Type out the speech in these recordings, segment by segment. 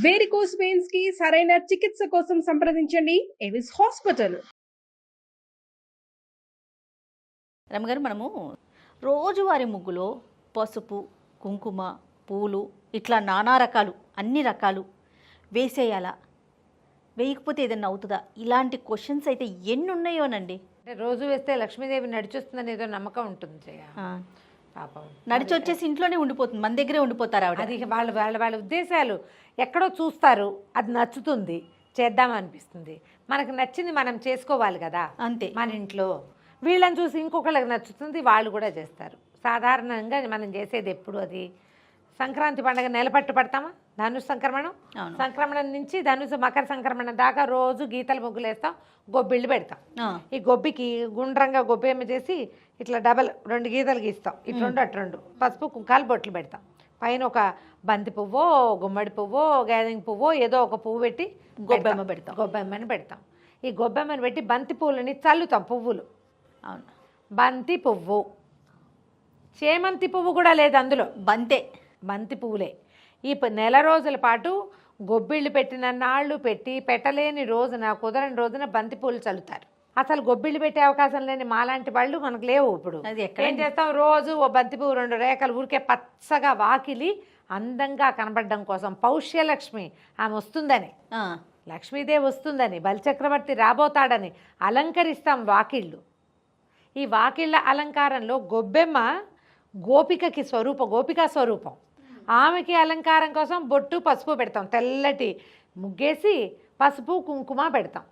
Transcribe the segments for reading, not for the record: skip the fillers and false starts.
Varicose veins కి సరైన చికిత్స కోసం సంప్రదించండి ఎవిస్ హాస్పిటల్. రమగారు, మనము రోజువారీ ముగ్గులో పసుపు, కుంకుమ, పూలు ఇట్లా నానా రకాలు అన్ని రకాలు వేసేయాలా, వేయకపోతే ఏదన్నా అవుతుందా? ఇలాంటి క్వశ్చన్స్ అయితే ఎన్ని ఉన్నాయోనండి. అంటే రోజు వేస్తే లక్ష్మీదేవి నడిచొస్తుందని ఏదో నమ్మకం ఉంటుంది జయ. పాపం నడిచి వచ్చేసి ఇంట్లోనే ఉండిపోతుంది, మన దగ్గరే ఉండిపోతారు ఆవిడ. అది వాళ్ళ ఉద్దేశాలు ఎక్కడో చూస్తారు, అది నచ్చుతుంది, చేద్దామనిపిస్తుంది. మనకు నచ్చింది మనం చేసుకోవాలి కదా, అంతే. మన ఇంట్లో వీళ్ళని చూసి ఇంకొకళ్ళకి నచ్చుతుంది, వాళ్ళు కూడా చేస్తారు. సాధారణంగా మనం చేసేది ఎప్పుడు అది సంక్రాంతి పండుగ నెలపట్టు పడతామా, ధనుసు సంక్రమణం, సంక్రమణం నుంచి ధనుసు మకర సంక్రమణం దాకా రోజు గీతల ముగ్గులు వేస్తాం, గొబ్బిళ్ళు పెడతాం. ఈ గొబ్బికి గుండ్రంగా గొబ్బేమ చేసి ఇట్లా డబల్ 2 గీతలు గీస్తాం, ఇటు 2 అటు 2, పసుపు కుంకాలు బొట్లు పెడతాం. పైన ఒక బంతి పువ్వో, గుమ్మడి పువ్వో, గ్యాదింగ్ పువ్వో ఏదో ఒక పువ్వు పెట్టి గొబ్బెమ్మ పెడతాం. గొబ్బెమ్మని పెడతాం. ఈ గొబ్బెమ్మని పెట్టి బంతి పువ్వులని చల్లుతాం. పువ్వులు, అవును, బంతి పువ్వు, చేమంతి పువ్వు కూడా లేదు అందులో, బంతి పువ్వులే. ఈ నెల రోజుల పాటు గొబ్బిళ్ళు పెట్టిన నాళ్ళు పెట్టి పెట్టలేని రోజున, కుదరని రోజున బంతి పూలు చల్లుతారు. అసలు గొబ్బిళ్ళు పెట్టే అవకాశం లేని మాలాంటి వాళ్ళు మనకు లేవు. ఇప్పుడు ఏం చేస్తాం, రోజు ఓ బంతి పువ్వు 2 రేఖలు ఊరికే పచ్చగా వాకిలి అందంగా కనబడడం కోసం, పౌష్యలక్ష్మి ఆమె వస్తుందని, లక్ష్మీదేవి వస్తుందని, బలిచక్రవర్తి రాబోతాడని అలంకరిస్తాం వాకిళ్ళు. ఈ వాకిళ్ళ అలంకారంలో గొబ్బెమ్మ గోపికకి గోపికా స్వరూపం. ఆమెకి అలంకారం కోసం బొట్టు, పసుపు పెడతాం. తెల్లటి ముగ్గేసి పసుపు కుంకుమ పెడతాం.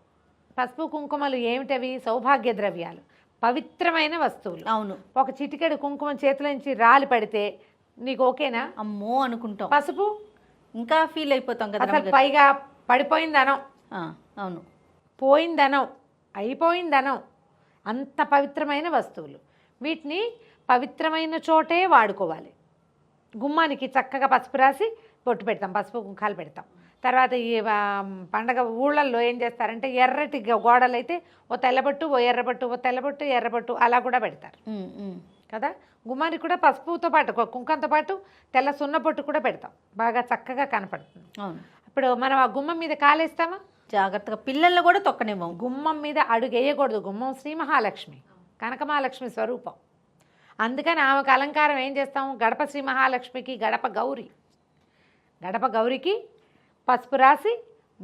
పసుపు కుంకుమలు ఏమిటవి? సౌభాగ్య ద్రవ్యాలు, పవిత్రమైన వస్తువులు. అవును. ఒక చిటికెడు కుంకుమ చేతిలోంచి రాలి పడితే నీకు ఓకేనా? అమ్మో అనుకుంటాం. పసుపు ఇంకా ఫీల్ అయిపోతాం కదా. అసలు పైగా పడిపోయిందనం, అవును, పోయిందనం, అయిపోయిందనం. అంత పవిత్రమైన వస్తువులు. వీటిని పవిత్రమైన చోటే వాడుకోవాలి. గుమ్మానికి చక్కగా పసుపు రాసి బొట్టు పెడతాం, పసుపు కుంకాలు పెడతాం. తర్వాత ఈ పండగ ఊళ్ళల్లో ఏం చేస్తారంటే, ఎర్రటి గోడలు అయితే ఓ తెల్లబొట్టు, ఓ ఎర్రబొట్టు, ఓ తెల్లబొట్టు, ఎర్రబొట్టు అలా కూడా పెడతారు కదా. గుమ్మానికి కూడా పసుపుతో పాటు, కుంకంతో పాటు తెల్ల సున్న బొట్టు కూడా పెడతాం, బాగా చక్కగా కనపడుతుంది. ఇప్పుడు మనం ఆ గుమ్మం మీద కాలేస్తామా? జాగ్రత్తగా, పిల్లల్ని కూడా తొక్కనేమో. గుమ్మం మీద అడుగు వేయకూడదు. గుమ్మం శ్రీ మహాలక్ష్మి, కనకమహాలక్ష్మి స్వరూపం. అందుకని ఆమెకు అలంకారం ఏం చేస్తాం? గడప శ్రీ మహాలక్ష్మికి గడప గౌరి, గడప గౌరికి పసుపు రాసి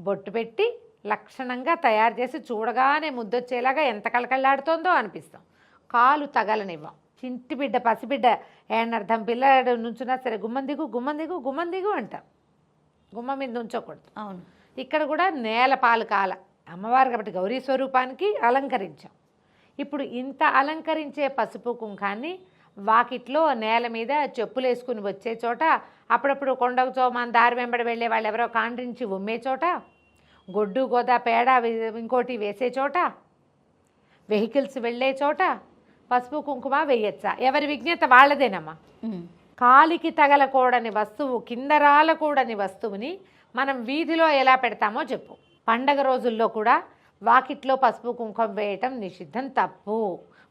బొట్టు పెట్టి లక్షణంగా తయారు చేసి చూడగానే ముద్దొచ్చేలాగా ఎంత కళకళలాడుతోందో అనిపిస్తాం. కాలు తగలనివ్వం. చింటి బిడ్డ, పసిబిడ్డ ఏనర్థం పిల్లడు నుంచున్నా సరే గుమ్మం దిగు, గుమ్మం దిగు, గుమ్మం దిగు అంటాం. గుమ్మం మీద ఉంచకూడదు. అవును. ఇక్కడ కూడా నేల పాలు కాల అమ్మవారు కాబట్టి గౌరీ స్వరూపానికి అలంకరించాం. ఇప్పుడు ఇంత అలంకరించే పసుపు కుంకాన్ని వాకిట్లో నేల మీద చెప్పులు వేసుకుని వచ్చే చోట, అప్పుడప్పుడు కొండకు మన దారి వెంబడి వెళ్ళే వాళ్ళు ఎవరో కాండ్రించి ఉమ్మే చోట, గొడ్డు గోద పేడ ఇంకోటి వేసే చోట, వెహికల్స్ వెళ్ళే చోట పసుపు కుంకుమ వేయచ్చా? ఎవరి విజ్ఞత వాళ్ళదేనమ్మా. కాలికి తగలకూడని వస్తువు, కింద రాలకూడని వస్తువుని మనం వీధిలో ఎలా పెడతామో చెప్పు. పండగ రోజుల్లో కూడా వాకిట్లో పసుపు కుంకం వేయటం నిషిద్ధం, తప్పు.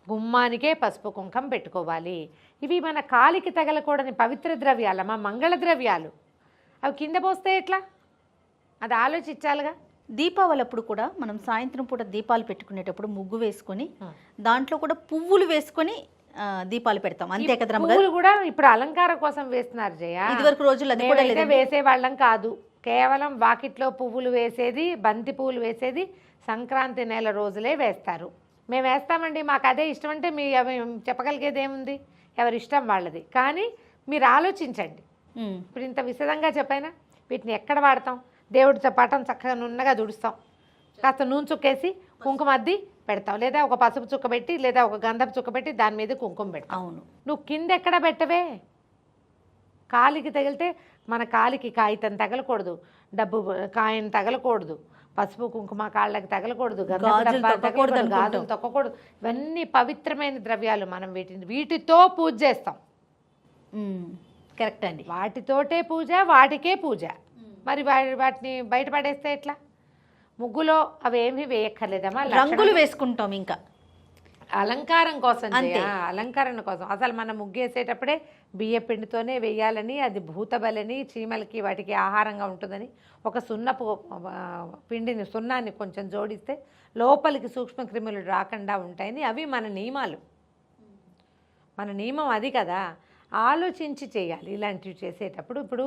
గుమ్మానికే పసుపు కుంకం పెట్టుకోవాలి. ఇవి మన కాలికి తగలకూడని పవిత్ర ద్రవ్యాలమ్మా, మంగళ ద్రవ్యాలు. అవి కింద పోస్తే ఎట్లా? అది ఆలోచించాలిగా. దీపావళి అప్పుడు కూడా మనం సాయంత్రం పూట దీపాలు పెట్టుకునేటప్పుడు ముగ్గు వేసుకొని దాంట్లో కూడా పువ్వులు వేసుకొని దీపాలు పెడతాం, అంతే కదా. పువ్వులు కూడా ఇప్పుడు అలంకారం కోసం వేస్తున్నారు జయ. ఇదివరకు రోజుల్లో వేసేవాళ్ళం కాదు. కేవలం వాకిట్లో పువ్వులు వేసేది, బంతి పువ్వులు వేసేది సంక్రాంతి నెల రోజులే వేస్తారు. మేము వేస్తామండి, మాకు అదే ఇష్టం అంటే మీ చెప్పగలిగేది ఏముంది? ఎవరి ఇష్టం వాళ్ళది. కానీ మీరు ఆలోచించండి. ఇప్పుడు ఇంత విశదంగా చెప్పైనా వీటిని ఎక్కడ వాడతాం? దేవుడితో పటం చక్కగా నున్నగా దుడుస్తాం, కాస్త నూనె చుక్కేసి కుంకుమ అద్ది పెడతాం, లేదా ఒక పసుపు చుక్క పెట్టి, లేదా ఒక గంధపు చుక్క పెట్టి దాని మీద కుంకుమ పెడతాం. అవును. నువ్వు కింద ఎక్కడ పెట్టవే? కాలికి తగిలితే మన కాలికి కాగితం తగలకూడదు, డబ్బు కాయను తగలకూడదు, పసుపు కుంకుమ కాళ్ళకి తగలకూడదు, గాజులు తొక్కకూడదు. ఇవన్నీ పవిత్రమైన ద్రవ్యాలు. మనం వీటితో పూజ చేస్తాం. కరెక్ట్ అండి. వాటితోటే పూజ, వాటికే పూజ. మరి వాటిని బయటపడేస్తే ఎట్లా? ముగ్గులో అవి ఏమీ వేయక్కర్లేదమ్మా, రంగులు వేసుకుంటాం. ఇంకా అలంకారం కోసం అంతే. అలంకరణ కోసం. అసలు మనం ముగ్గేసేటప్పుడే బియ్య పిండితోనే వేయాలని, అది భూతబలని, చీమలకి వాటికి ఆహారంగా ఉంటుందని ఒక సున్నపు పిండిని సున్నాన్ని కొంచెం జోడిస్తే లోపలికి సూక్ష్మక్రిములు రాకుండా ఉంటాయని అవి మన నియమాలు. మన నియమం అది కదా. ఆలోచించి చేయాలి ఇలాంటివి చేసేటప్పుడు. ఇప్పుడు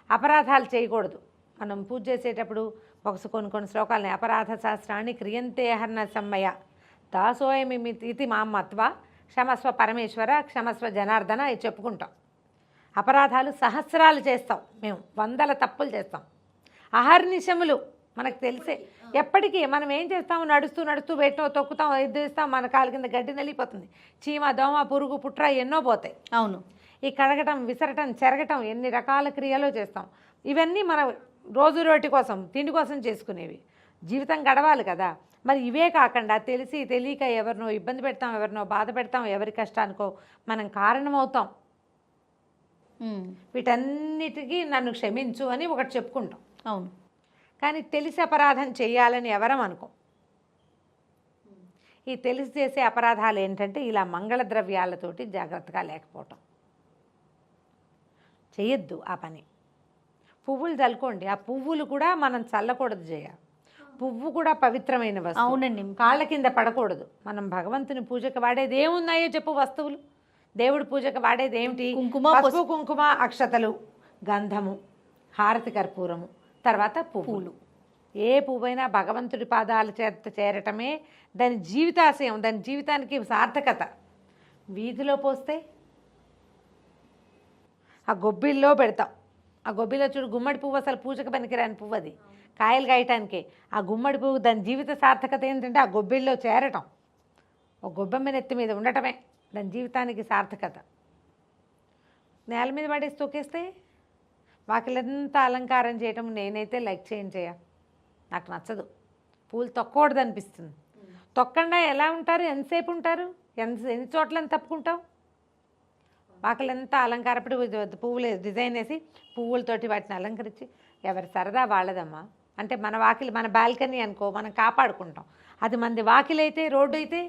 అపరాధాలు చేయకూడదు. మనం పూజ చేసేటప్పుడు కొన్ని శ్లోకాలని అపరాధ శాస్త్రాన్ని క్రియంతే హర్ణ సమ్మయ దాసోయమితి మామత్వ క్షమస్వ పరమేశ్వర క్షమస్వ జనార్దన ఇది చెప్పుకుంటాం. అపరాధాలు సహస్రాలు చేస్తాం మేము, 100 తప్పులు చేస్తాం. అహర్నిశములు మనకు తెలిసే ఎప్పటికీ మనం ఏం చేస్తాం, నడుస్తూ నడుస్తూ వేటో తొక్కుతాం, ఎద్దేస్తాం, మన కాలు కింద గడ్డి నలిగిపోతుంది, చీమ దోమ పురుగు పుట్ర ఎన్నో పోతాయి. అవును. ఈ కడగటం విసరటం చెరగటం ఎన్ని రకాల క్రియలు చేస్తాం. ఇవన్నీ మన రోజు రోటి కోసం తిండి కోసం చేసుకునేవి. జీవితం గడవాలి కదా. మరి ఇవే కాకుండా తెలిసి తెలియక ఎవరినో ఇబ్బంది పెడతాం, ఎవరినో బాధ పెడతాం, ఎవరి కష్టానికో మనం కారణమవుతాం. వీటన్నిటికీ నన్ను క్షమించు అని ఒకటి చెప్పుకుంటాం. అవును. కానీ తెలిసి అపరాధం చేయాలని ఎవరం అనుకో. ఈ తెలిసి చేసే అపరాధాలు ఏంటంటే ఇలా మంగళ ద్రవ్యాలతోటి జాగ్రత్తగా లేకపోవటం. చేయొద్దు ఆ పని. పువ్వులు చల్లుకోండి, ఆ పువ్వులు కూడా మనం చల్లకూడదు జయ. పువ్వు కూడా పవిత్రమైన వస్తువు. అవునండి. కాళ్ళ కింద పడకూడదు. మనం భగవంతుని పూజకి వాడేది ఏమున్నాయో చెప్పు వస్తువులు. దేవుడి పూజకి వాడేది ఏమిటి? కుంకుమ, పసుపు, కుంకుమ, అక్షతలు, గంధము, హారతి కర్పూరము, తర్వాత పువ్వులు. ఏ పువ్వైనా భగవంతుడి పాదాల చేత చేరటమే దాని జీవితాశయం, దాని జీవితానికి సార్థకత. వీధిలో పోస్తే ఆ గొబ్బిల్లో పెడతాం. ఆ గొబ్బిలో చూడు, గుమ్మడి పువ్వు అసలు పూజకు పనికిరాని పువ్వు, అది కాయలు కాయటానికే. ఆ గుమ్మడి పువ్వు దాని జీవిత సార్థకత ఏంటంటే ఆ గొబ్బిల్లో చేరటం, ఒక గొబ్బెమ్మ నెత్తి మీద ఉండటమే దాని జీవితానికి సార్థకత. నేల మీద పడేసి తొక్కేస్తే వాకిలంతా అలంకారం చేయటం నేనైతే లైక్ చేయ, నాకు నచ్చదు. పూలు తొక్కకూడదు అనిపిస్తుంది. తొక్కండా ఎలా ఉంటారు, ఎంతసేపు ఉంటారు, ఎన్ని చోట్లని తప్పుకుంటావు. వాకిలంతా అలంకారపడి పువ్వులు డిజైన్ వేసి పువ్వులతోటి వాటిని అలంకరించి ఎవరి సరదా వాళ్ళదమ్మా. అంటే మన వాకిలి మన బాల్కనీ అనుకో, మనం కాపాడుకుంటాం. అది మంది వాకిలి అయితే, రోడ్డు అయితే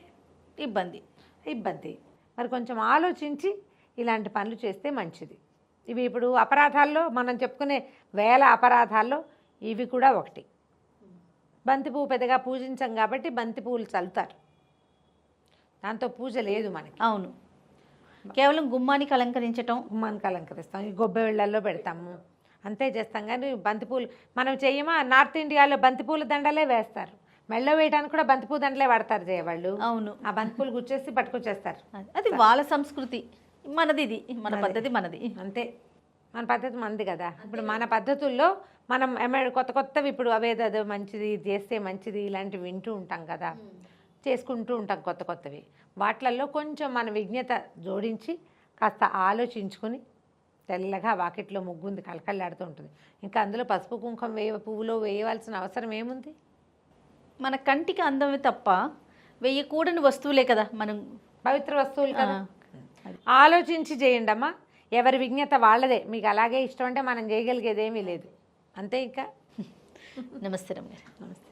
ఇబ్బంది. మరి కొంచెం ఆలోచించి ఇలాంటి పనులు చేస్తే మంచిది. ఇవి ఇప్పుడు అపరాధాల్లో మనం చెప్పుకునే వేల అపరాధాల్లో ఇవి కూడా ఒకటి. బంతి పువ్వు పెద్దగా పూజించం కాబట్టి బంతి పువ్వులు చల్లుతారు, దాంతో పూజ లేదు మనకి. అవును. కేవలం గుమ్మానికి అలంకరించటం, గుమ్మానికి అలంకరిస్తాం, ఈ గొబ్బెళ్ళల్లో పెడతాము, అంతే చేస్తాం. కానీ బంతిపూలు మనం చెయ్యమా? నార్త్ ఇండియాలో బంతిపూల దండలే వేస్తారు, మెళ్ళ వేయడానికి కూడా బంతిపూ దండలే వాడతారు చేయవాళ్ళు. అవును. ఆ బంతిపూలు గుచ్చేసి పట్టుకొచ్చేస్తారు. అది వాళ్ళ సంస్కృతి, మనది ఇది, మన పద్ధతి మనది. అంతే, మన పద్ధతి మనది కదా. ఇప్పుడు మన పద్ధతుల్లో మనం కొత్తవి ఇప్పుడు అవేదో మంచిది, ఇది చేస్తే మంచిది, ఇలాంటివి వింటూ ఉంటాం కదా, చేసుకుంటూ ఉంటాం కొత్తవి. వాటిల్లో కొంచెం మన విజ్ఞత జోడించి కాస్త ఆలోచించుకొని తెల్లగా వాకిట్లో ముగ్గుంది కలకల్లాడుతూ ఉంటుంది. ఇంకా అందులో పసుపు కుంకుమ పువ్వులో వేయవలసిన అవసరం ఏముంది? మన కంటికి అందమే తప్ప వేయకూడని వస్తువులే కదా, మనం పవిత్ర వస్తువులు కదా. ఆలోచించి చేయండి అమ్మా. ఎవరి విజ్ఞత వాళ్ళదే. మీకు అలాగే ఇష్టం అంటే మనం చేయగలిగేదేమీ లేదు. అంతే. ఇంకా నమస్తే రమ్య. నమస్తే.